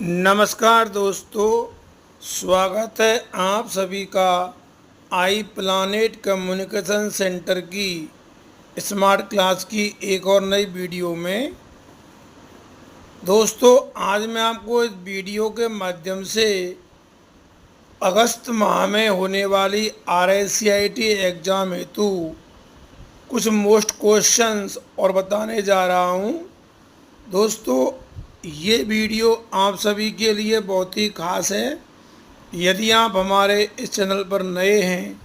नमस्कार दोस्तों, स्वागत है आप सभी का आई प्लानेट कम्युनिकेशन सेंटर की स्मार्ट क्लास की एक और नई वीडियो में। दोस्तों, आज मैं आपको इस वीडियो के माध्यम से अगस्त माह में होने वाली RSCIT एग्ज़ाम हेतु कुछ मोस्ट क्वेश्चंस और बताने जा रहा हूं। दोस्तों, ये वीडियो आप सभी के लिए बहुत ही खास है। यदि आप हमारे इस चैनल पर नए हैं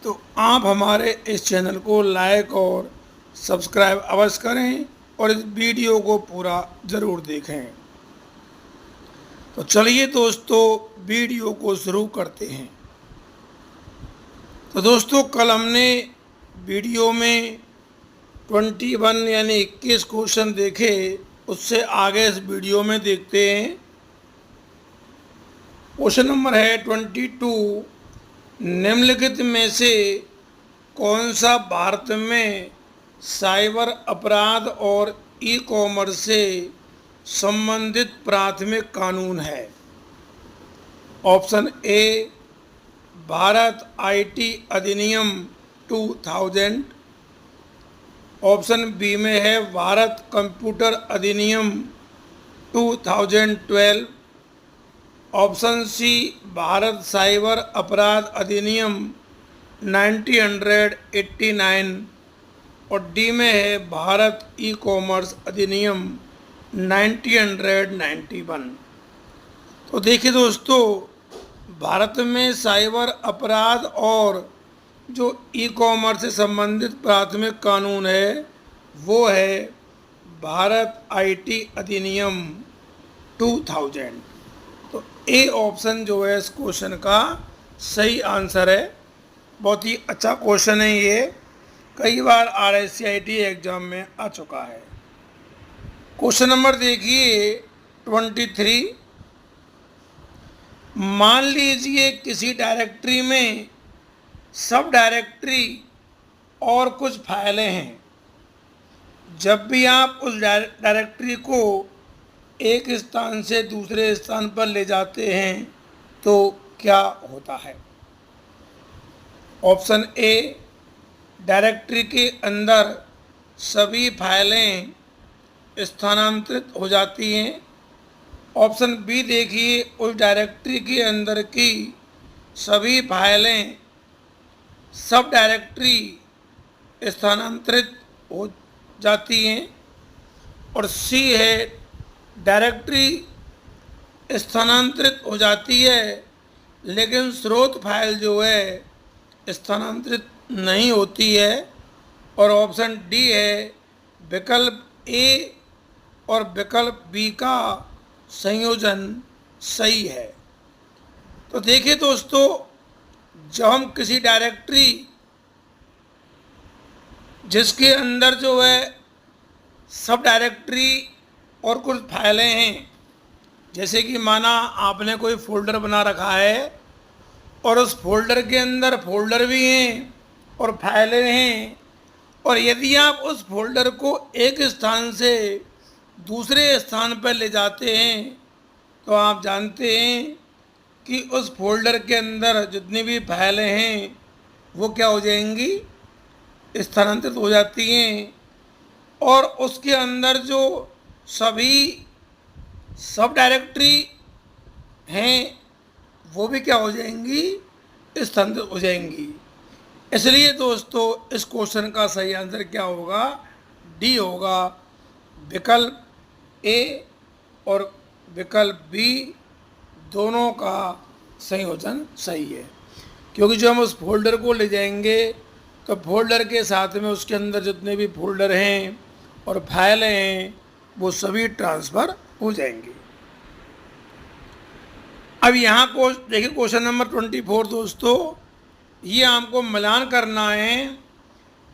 तो आप हमारे इस चैनल को लाइक और सब्सक्राइब अवश्य करें और इस वीडियो को पूरा ज़रूर देखें। तो चलिए दोस्तों, वीडियो को शुरू करते हैं। तो दोस्तों, कल हमने वीडियो में 21 यानी 21 क्वेश्चन देखे। उससे आगे इस वीडियो में देखते हैं। क्वेश्चन नंबर है 22। निम्नलिखित में से कौन सा भारत में साइबर अपराध और ई कॉमर्स से संबंधित प्राथमिक कानून है? ऑप्शन ए भारत IT अधिनियम 2000। ऑप्शन बी में है भारत कंप्यूटर अधिनियम 2012। ऑप्शन सी भारत साइबर अपराध अधिनियम 1989 और डी में है भारत ई कॉमर्स अधिनियम 1991। तो देखिए दोस्तों, भारत में साइबर अपराध और जो ई कॉमर्स से संबंधित प्राथमिक कानून है वो है भारत IT अधिनियम 2000। तो ए ऑप्शन जो है इस क्वेश्चन का सही आंसर है। बहुत ही अच्छा क्वेश्चन है ये, कई बार RSCIT एग्जाम में आ चुका है। क्वेश्चन नंबर देखिए 23। मान लीजिए किसी डायरेक्टरी में सब डायरेक्टरी और कुछ फाइलें हैं। जब भी आप उस डायरेक्टरी को एक स्थान से दूसरे स्थान पर ले जाते हैं तो क्या होता है? ऑप्शन ए डायरेक्टरी के अंदर सभी फाइलें स्थानांतरित हो जाती हैं। ऑप्शन बी देखिए, उस डायरेक्टरी के अंदर की सभी फाइलें सब डायरेक्टरी स्थानांतरित हो जाती हैं। और सी है डायरेक्टरी स्थानांतरित हो जाती है लेकिन स्रोत फाइल जो है स्थानांतरित नहीं होती है। और ऑप्शन डी है विकल्प ए और विकल्प बी का संयोजन सही है। तो देखिए दोस्तों, जब हम किसी डायरेक्टरी जिसके अंदर जो है सब डायरेक्टरी और कुछ फाइलें हैं, जैसे कि माना आपने कोई फोल्डर बना रखा है और उस फोल्डर के अंदर फोल्डर भी हैं और फाइलें हैं, और यदि आप उस फोल्डर को एक स्थान से दूसरे स्थान पर ले जाते हैं तो आप जानते हैं कि उस फोल्डर के अंदर जितनी भी फाइलें हैं वो क्या हो जाएंगी? स्थानांतरित हो जाती हैं। और उसके अंदर जो सभी सब डायरेक्टरी हैं वो भी क्या हो जाएंगी? स्थानांतरित हो जाएंगी। इसलिए दोस्तों, इस क्वेश्चन का सही आंसर क्या होगा? डी होगा। विकल्प ए और विकल्प बी दोनों का संयोजन सही है। क्योंकि जो हम उस फोल्डर को ले जाएंगे तो फोल्डर के साथ में उसके अंदर जितने भी फोल्डर हैं और फाइलें हैं वो सभी ट्रांसफ़र हो जाएंगे। अब यहाँ को देखिए क्वेश्चन नंबर 24। दोस्तों, ये हमको मिलान करना है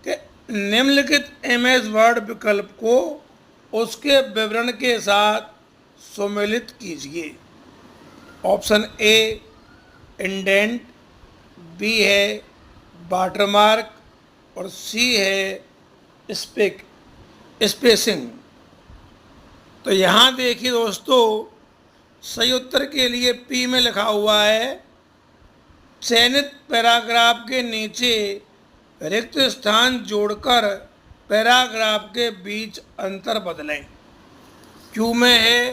कि निम्नलिखित MS वर्ड विकल्प को उसके विवरण के साथ सम्मिलित कीजिए। ऑप्शन ए इंडेंट, बी है वाटरमार्क और सी है स्पेसिंग। तो यहाँ देखिए दोस्तों, सही उत्तर के लिए पी में लिखा हुआ है चयनित पैराग्राफ के नीचे रिक्त स्थान जोड़कर पैराग्राफ के बीच अंतर बदलें। क्यू में है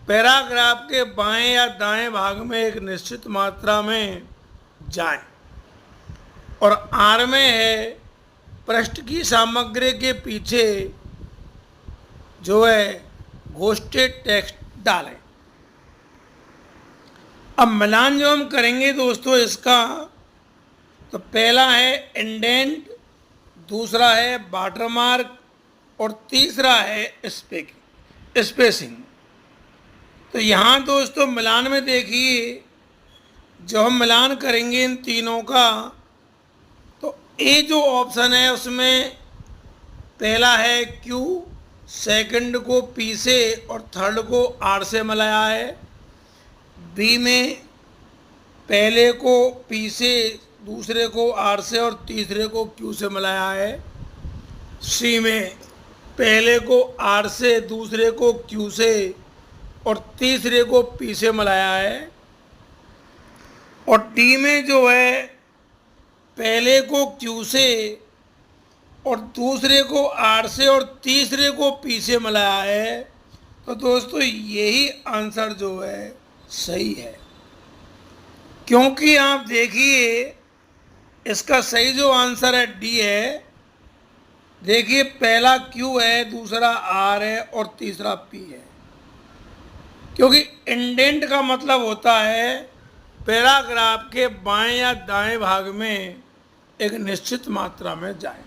पैराग्राफ के बाएं या दाएं भाग में एक निश्चित मात्रा में जाएं, और आर में है पृष्ठ की सामग्री के पीछे जो है घोषित टेक्स्ट डालें। अब मिलान जो हम करेंगे दोस्तों इसका, तो पहला है इंडेंट, दूसरा है वाटरमार्क और तीसरा है स्पेसिंग। तो यहाँ दोस्तों मिलान में देखिए, जो हम मिलान करेंगे इन तीनों का, तो ए जो ऑप्शन है उसमें पहला है क्यू, सेकंड को पी से और थर्ड को आर से मिलाया है। बी में पहले को पी से, दूसरे को आर से और तीसरे को क्यू से मिलाया है। सी में पहले को आर से, दूसरे को क्यू से और तीसरे को पी से मिलाया है। और डी में जो है पहले को क्यू से और दूसरे को आर से और तीसरे को पी से मिलाया है। तो दोस्तों यही आंसर जो है सही है, क्योंकि आप देखिए इसका सही जो आंसर है डी है। देखिए पहला क्यू है, दूसरा आर है और तीसरा पी है, क्योंकि इंडेंट का मतलब होता है पैराग्राफ के बाएं या दाएं भाग में एक निश्चित मात्रा में जाए।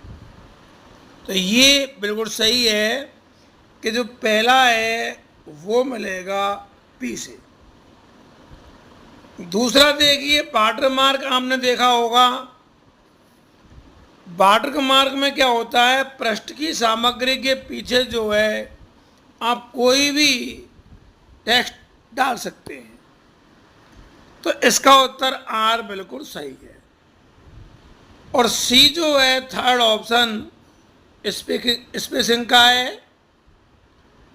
तो ये बिल्कुल सही है कि जो पहला है वो मिलेगा पी से। दूसरा देखिए वाटरमार्क, आपने देखा होगा वाटरमार्क में क्या होता है, पृष्ठ की सामग्री के पीछे जो है आप कोई भी टेक्स्ट डाल सकते हैं। तो इसका उत्तर आर बिल्कुल सही है। और सी जो है थर्ड ऑप्शन स्पेसिंग का है,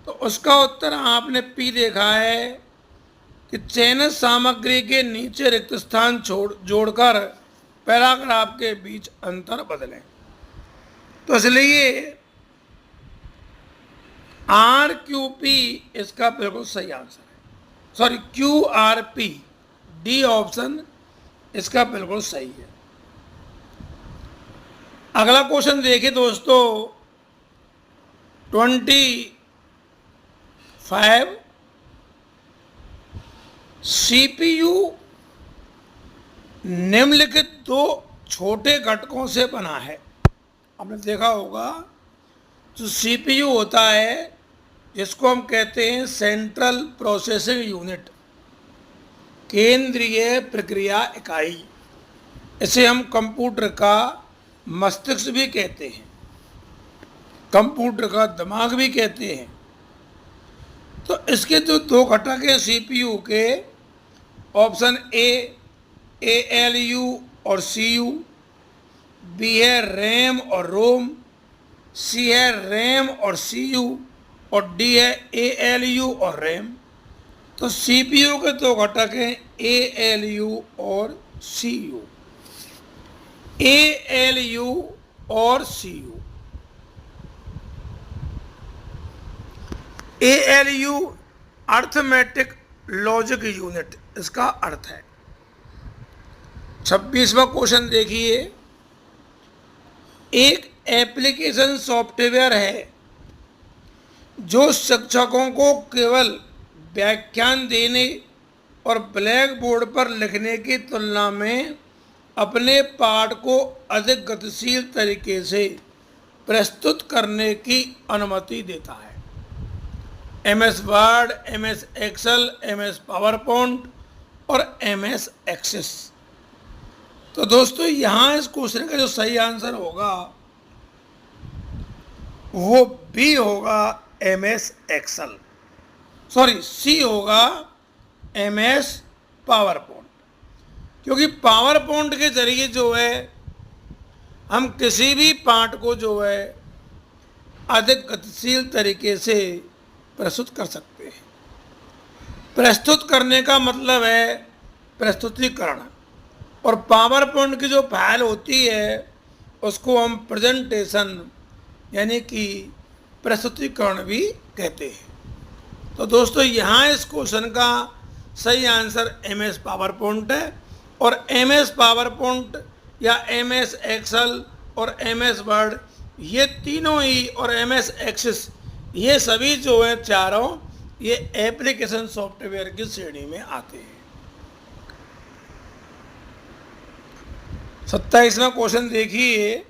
तो उसका उत्तर आपने पी देखा है कि चयनित सामग्री के नीचे रिक्त स्थान जोड़कर पैराग्राफ के बीच अंतर बदलें। तो इसलिए आर क्यू पी इसका बिल्कुल सही आंसर है। Sorry, Q R P, D option इसका बिल्कुल सही है। अगला क्वेश्चन देखिए दोस्तों 25, सीपीयू निम्नलिखित दो छोटे घटकों से बना है। आपने देखा होगा जो सीपीयू होता है जिसको हम कहते हैं सेंट्रल प्रोसेसिंग यूनिट, केंद्रीय प्रक्रिया इकाई, इसे हम कंप्यूटर का मस्तिष्क भी कहते हैं, कंप्यूटर का दिमाग भी कहते हैं। तो इसके जो दो घटक हैं सीपीयू के, ऑप्शन ए ALU और CU, बी है रैम और रोम, सी है रैम और CU और डी है ALU और रैम। तो CPU के दो घटक हैं ALU और CU, ALU और CU। ALU arithmetic logic unit इसका अर्थ है। 26वां क्वेश्चन देखिए, एक एप्लीकेशन सॉफ्टवेयर है जो शिक्षकों को केवल व्याख्यान देने और ब्लैक बोर्ड पर लिखने की तुलना में अपने पाठ को अधिक गतिशील तरीके से प्रस्तुत करने की अनुमति देता है। MS word, MS Excel, MS PowerPoint और MS एक्सेस। तो दोस्तों यहाँ इस क्वेश्चन का जो सही आंसर होगा वो बी होगा MS एक्सेल, सॉरी सी होगा MS पावरपॉइंट, क्योंकि पावरपॉइंट के जरिए जो है हम किसी भी पाठ को जो है अधिक गतिशील तरीके से प्रस्तुत कर सकते हैं। प्रस्तुत करने का मतलब है प्रस्तुतिकरण, और पावर पॉइंट की जो फाइल होती है उसको हम प्रेजेंटेशन यानी कि प्रस्तुतिकरण भी कहते हैं। तो दोस्तों यहाँ इस क्वेश्चन का सही आंसर MS पावर पॉइंट है, और MS पावर पॉइंट या MS एक्सेल और MS वर्ड ये तीनों ही, और MS एक्सेस, ये सभी जो है चारों, ये एप्लीकेशन सॉफ्टवेयर की श्रेणी में आते हैं। 27वां क्वेश्चन देखिए,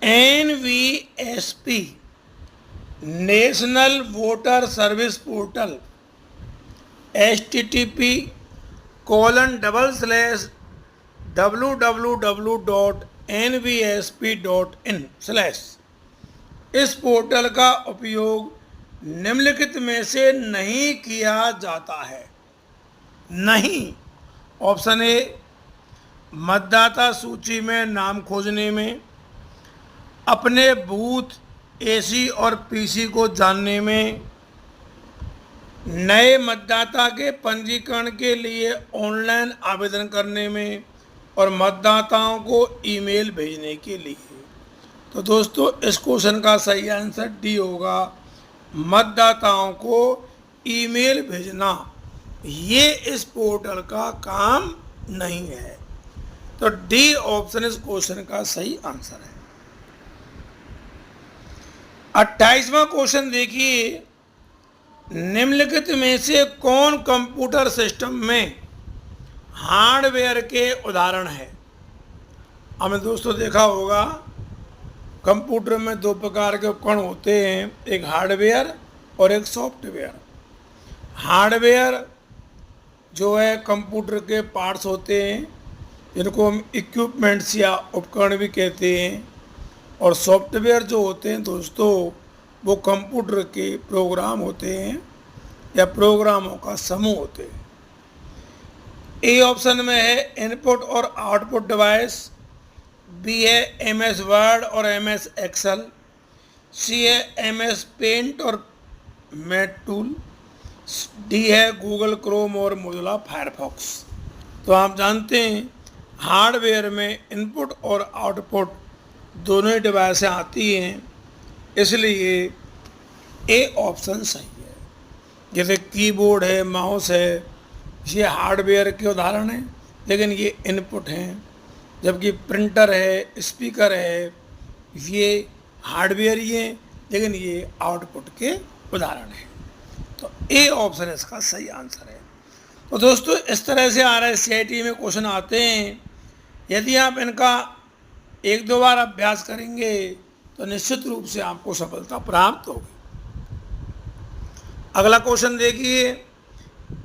NVSP national voter service portal http://www.nvsp.in/ इस पोर्टल का उपयोग निम्नलिखित में से नहीं किया जाता है। नहीं, ऑप्शन ए मतदाता सूची में नाम खोजने में, अपने बूथ AC और PC को जानने में, नए मतदाता के पंजीकरण के लिए ऑनलाइन आवेदन करने में, और मतदाताओं को ईमेल भेजने के लिए। तो दोस्तों इस क्वेश्चन का सही आंसर डी होगा, मतदाताओं को ईमेल भेजना ये इस पोर्टल का काम नहीं है। तो डी ऑप्शन इस क्वेश्चन का सही आंसर है। 28वां क्वेश्चन देखिए, निम्नलिखित में से कौन कंप्यूटर सिस्टम में हार्डवेयर के उदाहरण है। हमने दोस्तों देखा होगा कंप्यूटर में दो प्रकार के उपकरण होते हैं, एक हार्डवेयर और एक सॉफ्टवेयर। हार्डवेयर जो है कंप्यूटर के पार्ट्स होते हैं जिनको हम इक्विपमेंट्स या उपकरण भी कहते हैं, और सॉफ्टवेयर जो होते हैं दोस्तों वो कंप्यूटर के प्रोग्राम होते हैं या प्रोग्रामों का समूह होते हैं। ए ऑप्शन में है इनपुट और आउटपुट डिवाइस, बी है MS वर्ड और MS एक्सेल, सी है MS पेंट और मैट टूल, डी है गूगल क्रोम और मोजिला फायरफॉक्स। तो आप जानते हैं हार्डवेयर में इनपुट और आउटपुट दोनों ही डिवाइसें आती हैं, इसलिए ए ऑप्शन सही है। जैसे कीबोर्ड है, माउस है, ये हार्डवेयर के उदाहरण हैं, लेकिन ये इनपुट हैं, जबकि प्रिंटर है, स्पीकर है, ये हार्डवेयर ही हैं, लेकिन ये आउटपुट के उदाहरण हैं। तो ए ऑप्शन इसका सही आंसर है। तो दोस्तों इस तरह से RSCIT में क्वेश्चन आते हैं। यदि आप इनका एक दो बार अभ्यास करेंगे तो निश्चित रूप से आपको सफलता प्राप्त होगी। अगला क्वेश्चन देखिए,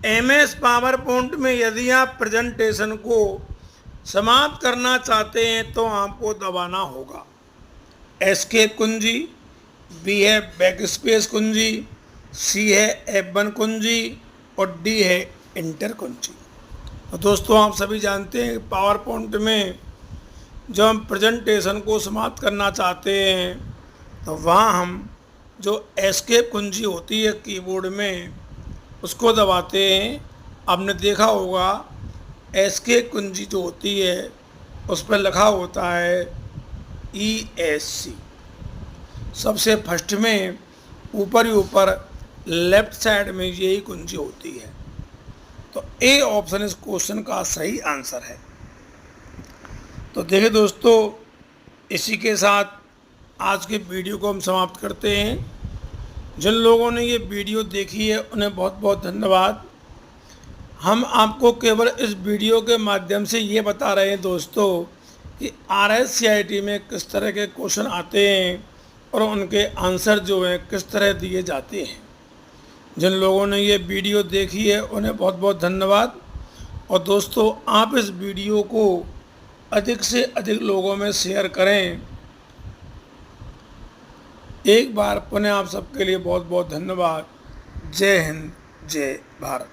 MS पावर पॉइंट में यदि आप प्रेजेंटेशन को समाप्त करना चाहते हैं तो आपको दबाना होगा एस्केप कुंजी, बी है बैक स्पेस कुंजी, सी है F1 कुंजी और डी है इंटर कुंजी। तो दोस्तों आप सभी जानते हैं पावर पॉइंट में जब हम प्रेजेंटेशन को समाप्त करना चाहते हैं तो वहाँ हम जो एस्केप कुंजी होती है कीबोर्ड में उसको दबाते हैं। आपने देखा होगा एस्केप कुंजी जो होती है उस पर लिखा होता है ESC। सबसे फर्स्ट में ऊपर ही ऊपर लेफ्ट साइड में यही कुंजी होती है। तो ए ऑप्शन इस क्वेश्चन का सही आंसर है। तो देखिए दोस्तों, इसी के साथ आज के वीडियो को हम समाप्त करते हैं। जिन लोगों ने ये वीडियो देखी है उन्हें बहुत बहुत धन्यवाद। हम आपको केवल इस वीडियो के माध्यम से ये बता रहे हैं दोस्तों कि RSCIT में किस तरह के क्वेश्चन आते हैं और उनके आंसर जो हैं किस तरह दिए जाते हैं। जिन लोगों ने ये वीडियो देखी है उन्हें बहुत बहुत धन्यवाद। और दोस्तों आप इस वीडियो को अधिक से अधिक लोगों में शेयर करें। एक बार पुनः आप सबके लिए बहुत बहुत धन्यवाद। जय हिंद, जय भारत।